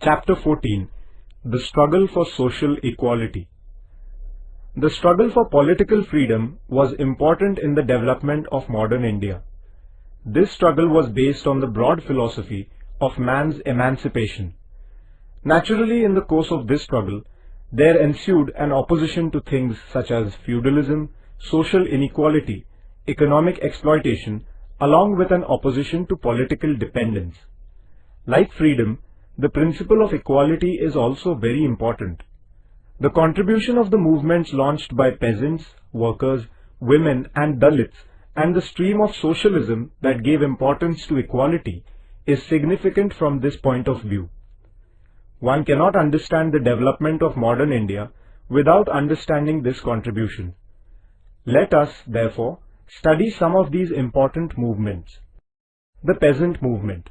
Chapter 14. The Struggle for Social Equality. The struggle for political freedom was important in the development of modern India. This struggle was based on the broad philosophy of man's emancipation. Naturally, in the course of this struggle, there ensued an opposition to things such as feudalism, social inequality, economic exploitation, along with an opposition to political dependence. Like freedom, the principle of equality is also very important. The contribution of the movements launched by peasants, workers, women and Dalits and the stream of socialism that gave importance to equality is significant from this point of view. One cannot understand the development of modern India without understanding this contribution. Let us, therefore, study some of these important movements. The peasant movement.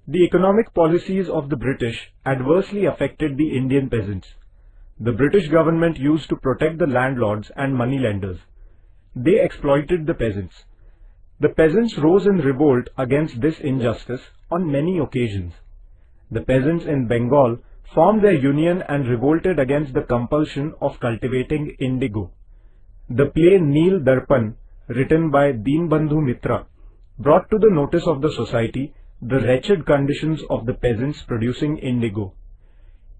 The economic policies of the British adversely affected the Indian peasants. The British government used to protect the landlords and moneylenders. They exploited the peasants. The peasants rose in revolt against this injustice on many occasions. The peasants in Bengal formed their union and revolted against the compulsion of cultivating indigo. The play Neel Darpan, written by Deenbandhu Mitra, brought to the notice of the society the wretched conditions of the peasants producing indigo.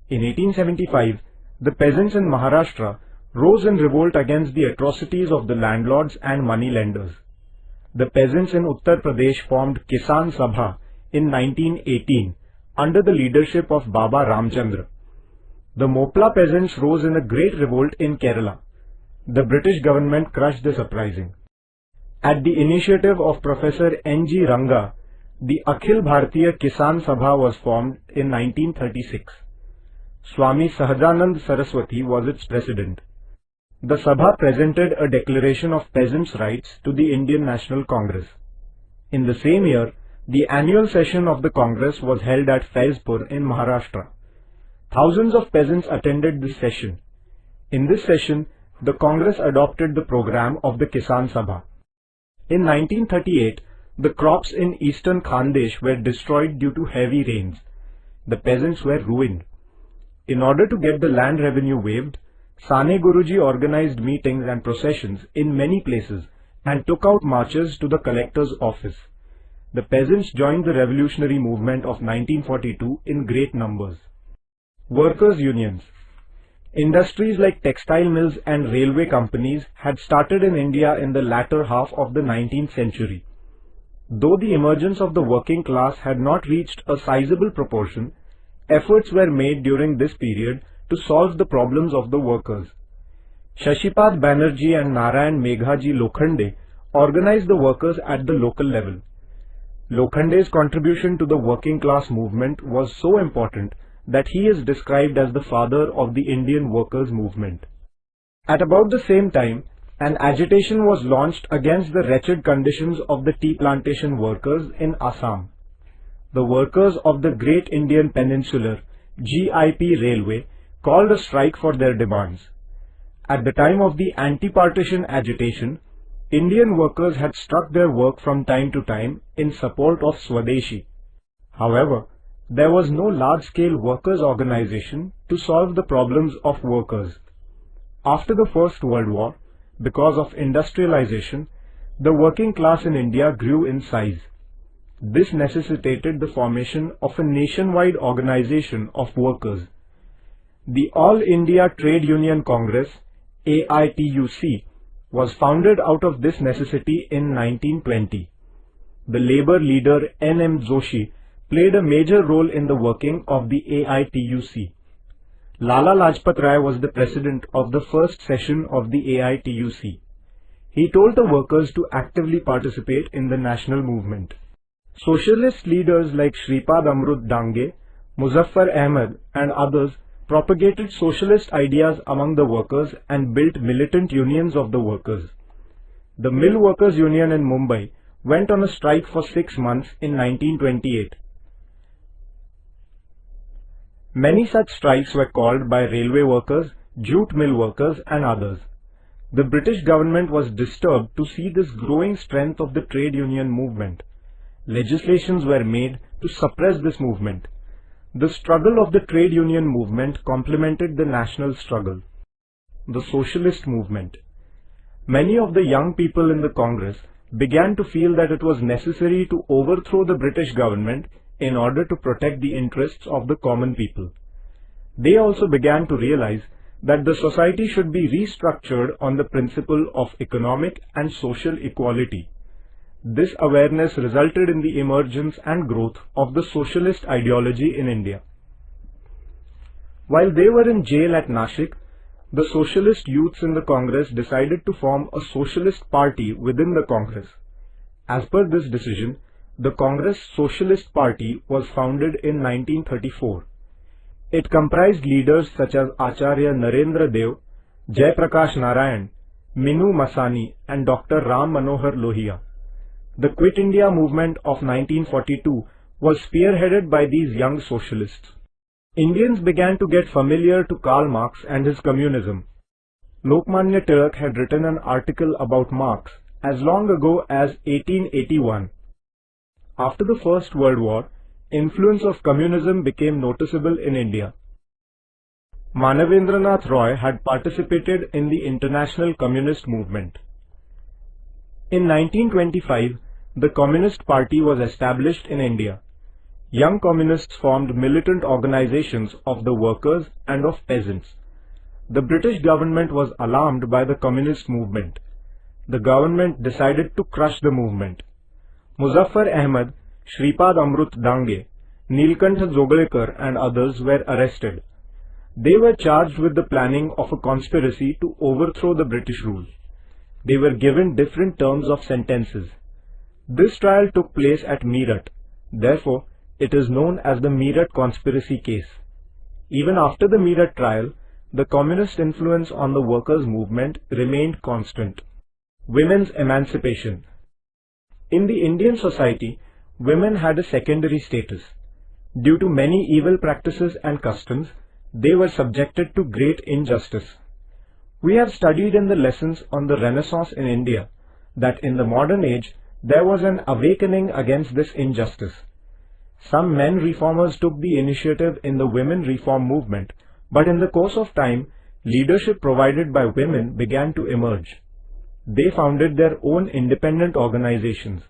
In 1875, the peasants in Maharashtra rose in revolt against the atrocities of the landlords and moneylenders. The peasants in Uttar Pradesh formed Kisan Sabha in 1918 under the leadership of Baba Ramchandra. The Mopla peasants rose in a great revolt in Kerala. The British government crushed this uprising. At the initiative of Professor N.G. Ranga, the Akhil Bharatiya Kisan Sabha was formed in 1936. Swami Sahajanand Saraswati was its president. The Sabha presented a declaration of peasants' rights to the Indian National Congress. In the same year, the annual session of the Congress was held at Faizpur in Maharashtra. Thousands of peasants attended this session. In this session, the Congress adopted the program of the Kisan Sabha. In 1938, the crops in eastern Khandesh were destroyed due to heavy rains. The peasants were ruined. In order to get the land revenue waived, Sane Guruji organized meetings and processions in many places and took out marches to the collector's office. The peasants joined the revolutionary movement of 1942 in great numbers. Workers' unions. Industries like textile mills and railway companies had started in India in the latter half of the 19th century. Though the emergence of the working class had not reached a sizable proportion, efforts were made during this period to solve the problems of the workers. Shashipad Banerjee and Narayan Meghaji Lokhande organized the workers at the local level. Lokhande's contribution to the working class movement was so important that he is described as the father of the Indian workers' movement. At about the same time, an agitation was launched against the wretched conditions of the tea plantation workers in Assam. The workers of the Great Indian Peninsular GIP Railway called a strike for their demands. At the time of the anti-partition agitation, Indian workers had struck their work from time to time in support of Swadeshi. However, there was no large-scale workers' organization to solve the problems of workers. After the First World War, because of industrialization, the working class in India grew in size. This necessitated the formation of a nationwide organization of workers. The All India Trade Union Congress, AITUC, was founded out of this necessity in 1920. The labor leader N.M. Joshi played a major role in the working of the AITUC. Lala Lajpat Rai was the president of the first session of the AITUC. He told the workers to actively participate in the national movement. Socialist leaders like Shripad Amrut Dange, Muzaffar Ahmed and others propagated socialist ideas among the workers and built militant unions of the workers. The Mill Workers Union in Mumbai went on a strike for 6 months in 1928. Many such strikes were called by railway workers, jute mill workers and others. The British government was disturbed to see this growing strength of the trade union movement. Legislations were made to suppress this movement. The struggle of the trade union movement complemented the national struggle. The socialist movement. Many of the young people in the Congress began to feel that it was necessary to overthrow the British government in order to protect the interests of the common people. They also began to realize that the society should be restructured on the principle of economic and social equality. This awareness resulted in the emergence and growth of the socialist ideology in India. While they were in jail at Nashik, the socialist youths in the Congress decided to form a socialist party within the Congress. As per this decision, the Congress Socialist Party was founded in 1934. It comprised leaders such as Acharya Narendra Dev, Jai Prakash Narayan, Minu Masani and Dr. Ram Manohar Lohia. The Quit India movement of 1942 was spearheaded by these young socialists. Indians began to get familiar to Karl Marx and his communism. Lokmanya Tilak had written an article about Marx as long ago as 1881. After the First World War, influence of communism became noticeable in India. Manavendranath Roy had participated in the international communist movement. In 1925, the Communist Party was established in India. Young communists formed militant organizations of the workers and of peasants. The British government was alarmed by the communist movement. The government decided to crush the movement. Muzaffar Ahmad, Shripad Amrut Dange, Nilkantha Joglekar and others were arrested. They were charged with the planning of a conspiracy to overthrow the British rule. They were given different terms of sentences. This trial took place at Meerut. Therefore, it is known as the Meerut conspiracy case. Even after the Meerut trial, the communist influence on the workers' movement remained constant. Women's emancipation. In the Indian society, women had a secondary status. Due to many evil practices and customs, they were subjected to great injustice. We have studied in the lessons on the Renaissance in India that in the modern age, there was an awakening against this injustice. Some men reformers took the initiative in the women reform movement, but in the course of time, leadership provided by women began to emerge. They founded their own independent organizations.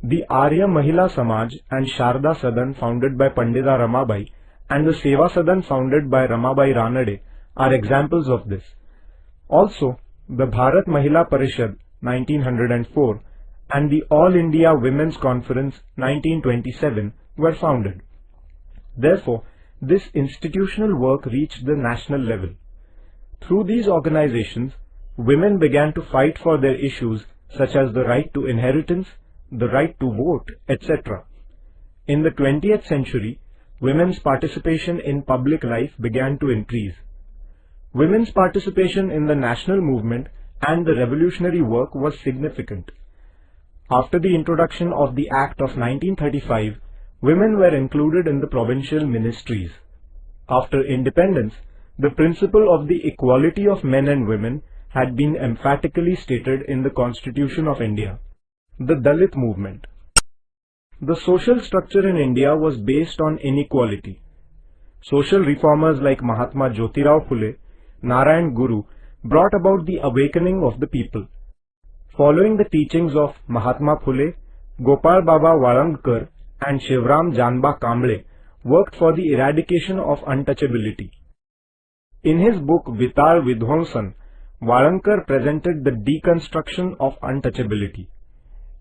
The Arya Mahila Samaj and Sharda Sadan founded by Pandita Ramabai and the Seva Sadan founded by Ramabai Ranade are examples of this. Also, the Bharat Mahila Parishad 1904 and the All India Women's Conference 1927 were founded. Therefore, this institutional work reached the national level. Through these organizations, women began to fight for their issues such as the right to inheritance, the right to vote, etc. In the 20th century, women's participation in public life began to increase. Women's participation in the national movement and the revolutionary work was significant. After the introduction of the Act of 1935, women were included in the provincial ministries. After independence, the principle of the equality of men and women had been emphatically stated in the Constitution of India. The Dalit movement. The social structure in India was based on inequality. Social reformers like Mahatma Jyotirao Phule, Narayan Guru brought about the awakening of the people. Following the teachings of Mahatma Phule, Gopal Baba Walangkar and Shivram Janba Kamble worked for the eradication of untouchability. In his book Vitar Vidhwansan, Walangkar presented the deconstruction of untouchability.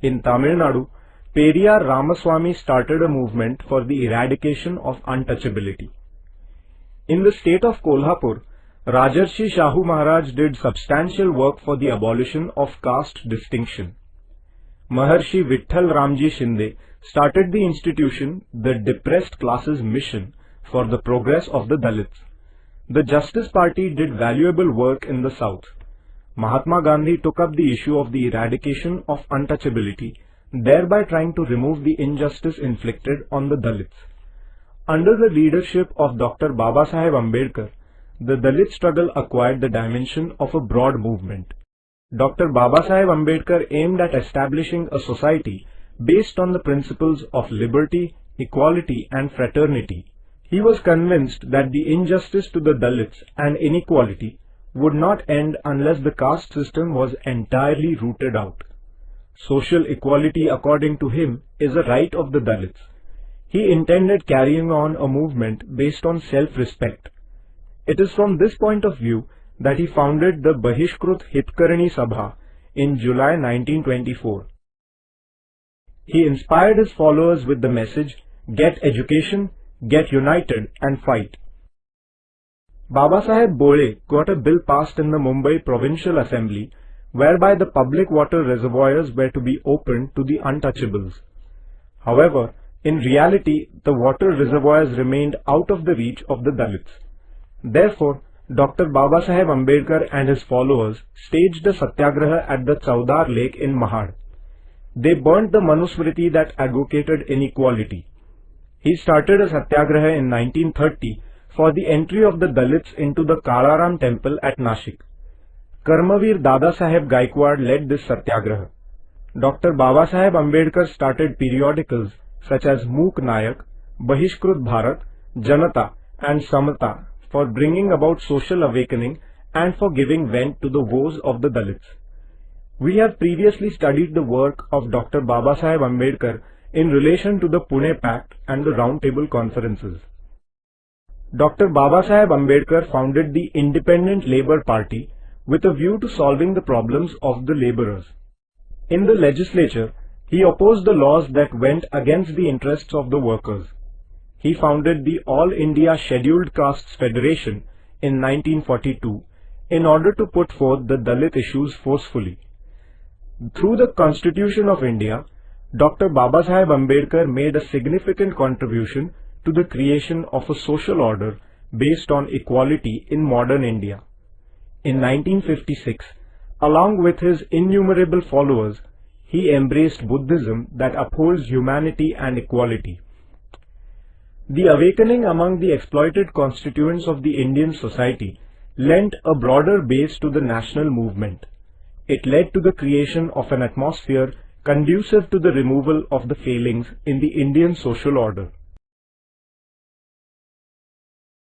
In Tamil Nadu, Periyar Ramaswamy started a movement for the eradication of untouchability. In the state of Kolhapur, Rajarshi Shahu Maharaj did substantial work for the abolition of caste distinction. Maharshi Vitthal Ramji Shinde started the institution, the Depressed Classes Mission, for the progress of the Dalits. The Justice Party did valuable work in the south. Mahatma Gandhi took up the issue of the eradication of untouchability, thereby trying to remove the injustice inflicted on the Dalits. Under the leadership of Dr. Babasaheb Ambedkar, the Dalit struggle acquired the dimension of a broad movement. Dr. Babasaheb Ambedkar aimed at establishing a society based on the principles of liberty, equality and fraternity. He was convinced that the injustice to the Dalits and inequality would not end unless the caste system was entirely rooted out. Social equality, according to him, is a right of the Dalits. He intended carrying on a movement based on self-respect. It is from this point of view that he founded the Bahishkrut Hitkarani Sabha in July 1924. He inspired his followers with the message, "Get education, get united and fight." Babasaheb Bole got a bill passed in the Mumbai Provincial Assembly whereby the public water reservoirs were to be opened to the untouchables. However, in reality, the water reservoirs remained out of the reach of the Dalits. Therefore, Dr. Babasaheb Ambedkar and his followers staged a satyagraha at the Chaudhar Lake in Mahad. They burnt the Manusmriti that advocated inequality. He started a satyagraha in 1930 for the entry of the Dalits into the Kalaram temple at Nashik. Karmavir Dada Saheb Gaikwad led this satyagraha. Dr. Babasaheb Ambedkar started periodicals such as Mook Nayak, Bahishkrut Bharat, Janata and Samata for bringing about social awakening and for giving vent to the woes of the Dalits. We have previously studied the work of Dr. Babasaheb Ambedkar in relation to the Pune Pact and the Round Table Conferences. Dr. Babasaheb Ambedkar founded the Independent Labour Party with a view to solving the problems of the labourers. In the legislature, he opposed the laws that went against the interests of the workers. He founded the All India Scheduled Castes Federation in 1942 in order to put forth the Dalit issues forcefully. Through the Constitution of India, Dr. Babasaheb Ambedkar made a significant contribution to the creation of a social order based on equality in modern India. In 1956, along with his innumerable followers, he embraced Buddhism that upholds humanity and equality. The awakening among the exploited constituents of the Indian society lent a broader base to the national movement. It led to the creation of an atmosphere conducive to the removal of the failings in the Indian social order.